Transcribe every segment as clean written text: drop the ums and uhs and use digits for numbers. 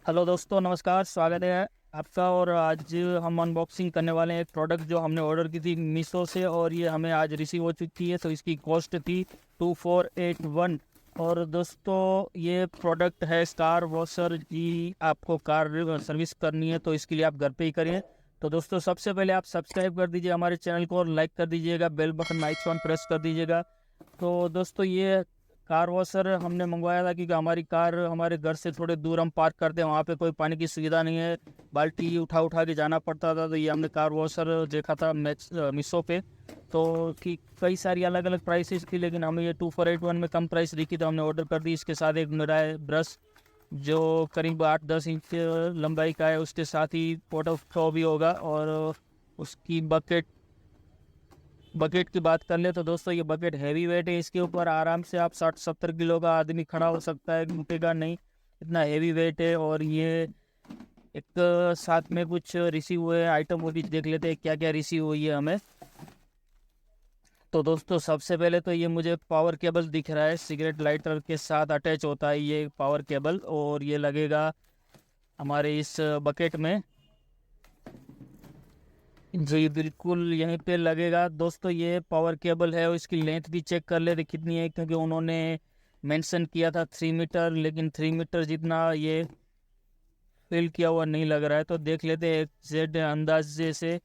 Hello दोस्तों, नमस्कार। स्वागत है आपका। और आज हम अनबॉक्सिंग करने वाले हैं एक प्रोडक्ट जो हमने ऑर्डर की थी मीशो से, और ये हमें आज रिसीव हो चुकी है। तो इसकी कॉस्ट थी 2481। और दोस्तों, ये प्रोडक्ट है कार वॉशर जी। आपको कार सर्विस करनी है तो इसके लिए आप घर पे ही करिए। तो दोस्तों, सबसे पहले आप सब्सक्राइब कर दीजिए हमारे चैनल को और लाइक कर दीजिएगा, बेल बटन आइकॉन प्रेस कर दीजिएगा। तो दोस्तों, ये कार वॉशर हमने मंगवाया था क्योंकि हमारी कार हमारे घर से थोड़े दूर हम पार्क करते हैं, वहाँ पे कोई पानी की सुविधा नहीं है, बाल्टी उठा उठा के जाना पड़ता था। तो ये हमने कार वॉशर देखा था मीशो पे। तो कि कई सारी अलग अलग प्राइसेस थी, लेकिन हमें ये 2481 में कम प्राइस दिखी तो हमने ऑर्डर कर दी। इसके साथ एक नया ब्रश जो करीब 8-10 इंच लंबाई का है, उसके साथ ही वाटर फ्लो भी होगा। और उसकी बकेट बकेट की बात कर ले तो दोस्तों, ये बकेट हैवी वेट है। इसके ऊपर आराम से आप 60-70 किलो का आदमी खड़ा हो सकता है, घुटेगा नहीं, इतना हैवी वेट है। और ये एक साथ में कुछ रिसीव हुए आइटम वो भी देख लेते हैं क्या क्या रिसीव हुई है हमें। तो दोस्तों, सबसे पहले तो ये मुझे पावर केबल दिख रहा है, सिगरेट लाइटर के साथ अटैच होता है ये पावर केबल, और ये लगेगा हमारे इस बकेट में। जी बिल्कुल, यहीं पे लगेगा। दोस्तों, ये पावर केबल है और इसकी लेंथ भी चेक कर लेते कितनी है, क्योंकि उन्होंने मेंशन किया था 3 मीटर, लेकिन 3 मीटर जितना ये फिल किया हुआ नहीं लग रहा है। तो देख लेते हैं जेड अंदाजे से।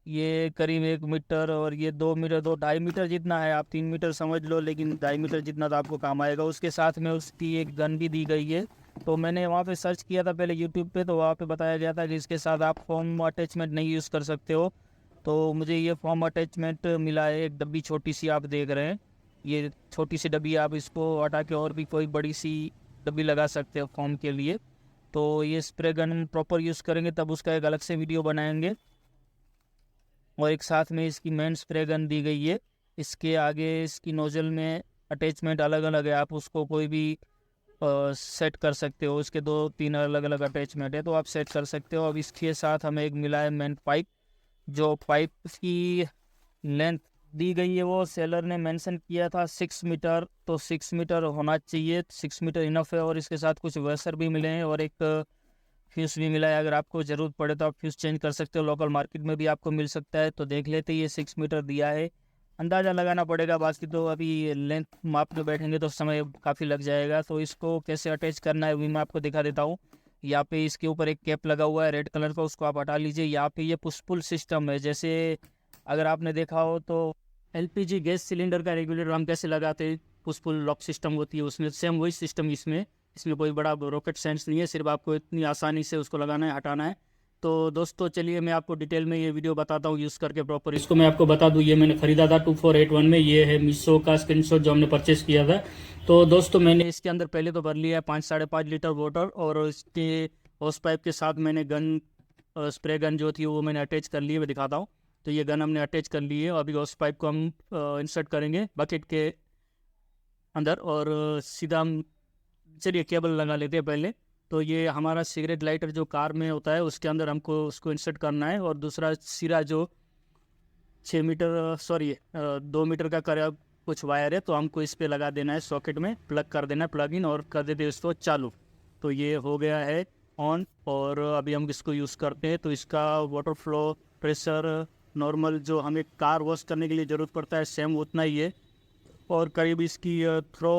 ये करीब 1 मीटर, और ये 2 मीटर, 2-2.5 मीटर जितना है। आप 3 मीटर समझ लो, लेकिन 2.5 मीटर जितना तो आपको काम आएगा। उसके साथ में उसकी एक गन भी दी गई है। तो मैंने वहाँ पे सर्च किया था पहले यूट्यूब पे, तो वहाँ पे बताया गया था कि इसके साथ आप फोम अटैचमेंट नहीं यूज़ कर सकते हो। तो मुझे ये फोम अटैचमेंट मिला है, एक डब्बी छोटी सी आप देख रहे हैं। ये छोटी सी डब्बी, आप इसको हटा के और भी कोई बड़ी सी डब्बी लगा सकते हो फोम के लिए। तो ये स्प्रे गन प्रॉपर यूज़ करेंगे तब उसका एक अलग से वीडियो बनाएंगे। और एक साथ में इसकी मेन स्प्रे गन दी गई है। इसके आगे इसकी नोजल में अटैचमेंट अलग अलग है, आप उसको कोई भी सेट कर सकते हो। इसके 2-3 अलग अलग अटैचमेंट है, तो आप सेट कर सकते हो। अब इसके साथ हमें एक मिला है मेन पाइप। जो पाइप की लेंथ दी गई है वो सेलर ने मेंशन किया था 6 मीटर, तो 6 मीटर होना चाहिए, 6 मीटर इनफ है। और इसके साथ कुछ वेसर भी मिले हैं और एक फ्यूज़ भी मिला है। अगर आपको ज़रूरत पड़े तो आप फ्यूज़ चेंज कर सकते हो, लोकल मार्केट में भी आपको मिल सकता है। तो देख लेते, ये 6 मीटर दिया है, अंदाज़ा लगाना पड़ेगा। बाकी तो अभी लेंथ मापने बैठेंगे तो समय काफ़ी लग जाएगा। तो इसको कैसे अटैच करना है वो मैं आपको दिखा देता हूँ। यहाँ पे इसके ऊपर एक कैप लगा हुआ है रेड कलर का, उसको आप हटा लीजिए। यहाँ पे ये पुश पुल सिस्टम है, जैसे अगर आपने देखा हो तो एलपीजी गैस सिलेंडर का रेगुलेटर हम कैसे लगाते हैं, पुश पुल लॉक सिस्टम होती है उसमें, सेम वही सिस्टम इसमें। इसमें कोई बड़ा रॉकेट साइंस नहीं है, सिर्फ आपको इतनी आसानी से उसको लगाना है, हटाना है। तो दोस्तों, चलिए मैं आपको डिटेल में ये वीडियो बताता हूँ यूज़ करके प्रॉपर। इसको मैं आपको बता दूँ, ये मैंने खरीदा था 2481 में। ये है मीशो का स्क्रीनशॉट जो हमने परचेस किया था। तो दोस्तों, मैंने इसके अंदर पहले तो भर लिया है 5-5.5 लीटर वाटर, और इसके हॉस पाइप के साथ मैंने गन, स्प्रे गन जो थी वो मैंने अटैच कर ली है, मैं दिखाता हूँ। तो ये गन हमने अटैच कर ली है। अभी हॉस पाइप को हम इंसर्ट करेंगे बकेट के अंदर, और सीधा हम, चलिए केबल लगा लेते हैं पहले। तो ये हमारा सिगरेट लाइटर जो कार में होता है उसके अंदर हमको उसको इंसर्ट करना है। और दूसरा सिरा जो 6 मीटर, सॉरी 2 मीटर का कर कुछ वायर है, तो हमको इस पे लगा देना है, सॉकेट में प्लग कर देना है, प्लग इन, और कर देते हैं इसको चालू। तो ये हो गया है ऑन। और अभी हम इसको यूज़ करते हैं। तो इसका वाटर फ्लो, प्रेशर, नॉर्मल जो हमें कार वॉश करने के लिए ज़रूरत पड़ता है सेम उतना ही है। और करीब इसकी थ्रो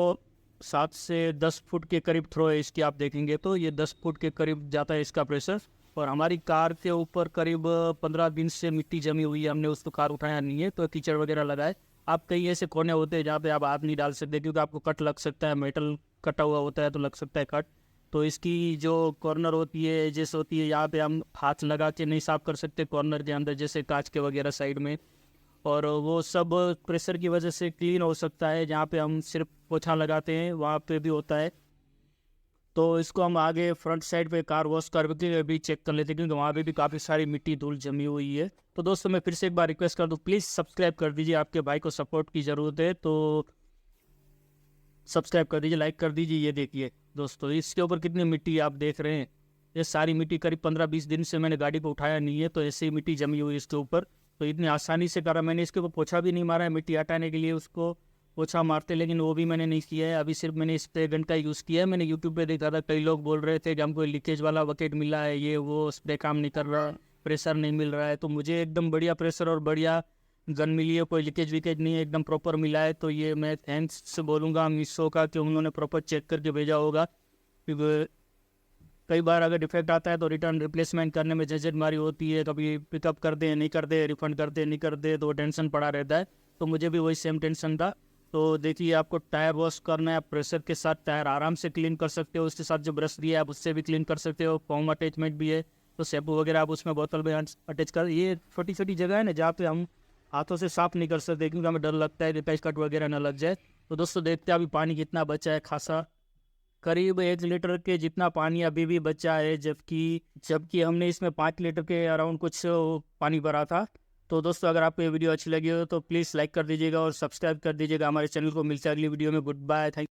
7 से 10 फुट के करीब थ्रो है इसकी, आप देखेंगे तो ये 10 फुट के करीब जाता है इसका प्रेशर। और हमारी कार के ऊपर करीब 15 दिन से मिट्टी जमी हुई है, हमने उसको कार उठाया नहीं है, तो कीचड़ वगैरह लगा है। आप कई ऐसे कोने होते हैं जहाँ पे आप हाथ नहीं डाल सकते, क्योंकि आपको कट लग सकता है, मेटल कटा हुआ होता है तो लग सकता है कट। तो इसकी जो कॉर्नर होती है, एजेस होती है, यहाँ पे हम हाथ लगा के नहीं साफ कर सकते कॉर्नर के अंदर, जैसे कांच के वगैरह साइड में। और वो सब प्रेशर की वजह से क्लीन हो सकता है, जहाँ पे हम सिर्फ पोछा लगाते हैं वहाँ पे भी होता है। तो इसको हम आगे फ्रंट साइड पे कार वॉश करके भी चेक कर लेते हैं, क्योंकि वहाँ पे भी काफ़ी सारी मिट्टी धूल जमी हुई है। तो दोस्तों, मैं फिर से एक बार रिक्वेस्ट कर दूँ, प्लीज़ सब्सक्राइब कर दीजिए, आपके भाई को सपोर्ट की ज़रूरत है। तो सब्सक्राइब कर दीजिए, लाइक कर दीजिए। ये देखिए दोस्तों, इसके ऊपर कितनी मिट्टी आप देख रहे हैं। ये सारी मिट्टी करीब 15-20 दिन से मैंने गाड़ी को उठाया नहीं है, तो ऐसे ही मिट्टी जमी हुई है इसके ऊपर। तो इतनी आसानी से करा मैंने, इसके ऊपर पोछा भी नहीं मारा है मिट्टी हटाने के लिए उसको। पोछा मारते, लेकिन वो भी मैंने नहीं किया है। अभी सिर्फ मैंने स्प्रे गन का यूज़ किया है। मैंने यूट्यूब पे देखा था, कई लोग बोल रहे थे कि हमको लीकेज वाला बकेट मिला है, ये वो स्प्रे काम नहीं कर रहा, प्रेशर नहीं मिल रहा है। तो मुझे एकदम बढ़िया प्रेशर और बढ़िया गन मिली है, कोई लीकेज विकेज नहीं है, एकदम प्रॉपर मिला है। तो ये मैं थैंक्स से बोलूँगा मीशो का कि उन्होंने प्रॉपर चेक करके भेजा होगा, क्योंकि कई बार अगर डिफेक्ट आता है तो रिटर्न रिप्लेसमेंट करने में झंझट मारी होती है, कभी पिकअप कर दे नहीं कर दे, रिफंड कर दे नहीं कर दे, तो टेंशन पड़ा रहता है। तो मुझे भी वही सेम टेंशन था। तो देखिए, आपको टायर वॉश करना है, आप प्रेशर के साथ टायर आराम से क्लीन कर सकते हो, उसके साथ जो ब्रश दिया है आप उससे भी क्लीन कर सकते हो। फोम अटैचमेंट भी है, तो शैम्पू वगैरह आप उसमें बोतल में अटैच कर। ये छोटी छोटी जगह है ना जहाँ पे हम हाथों से साफ नहीं कर सकते, क्योंकि हमें डर लगता है कि पैच कट वगैरह ना लग जाए। तो दोस्तों देखते हैं अभी पानी कितना बचा है, खासा करीब 1 लीटर के जितना पानी अभी भी बचा है, जबकि जबकि हमने इसमें 5 लीटर के अराउंड कुछ पानी भरा था। तो दोस्तों अगर आपको ये वीडियो अच्छी लगी हो तो प्लीज़ लाइक कर दीजिएगा और सब्सक्राइब कर दीजिएगा हमारे चैनल को। मिलते हैं अगली वीडियो में। Good bye, thank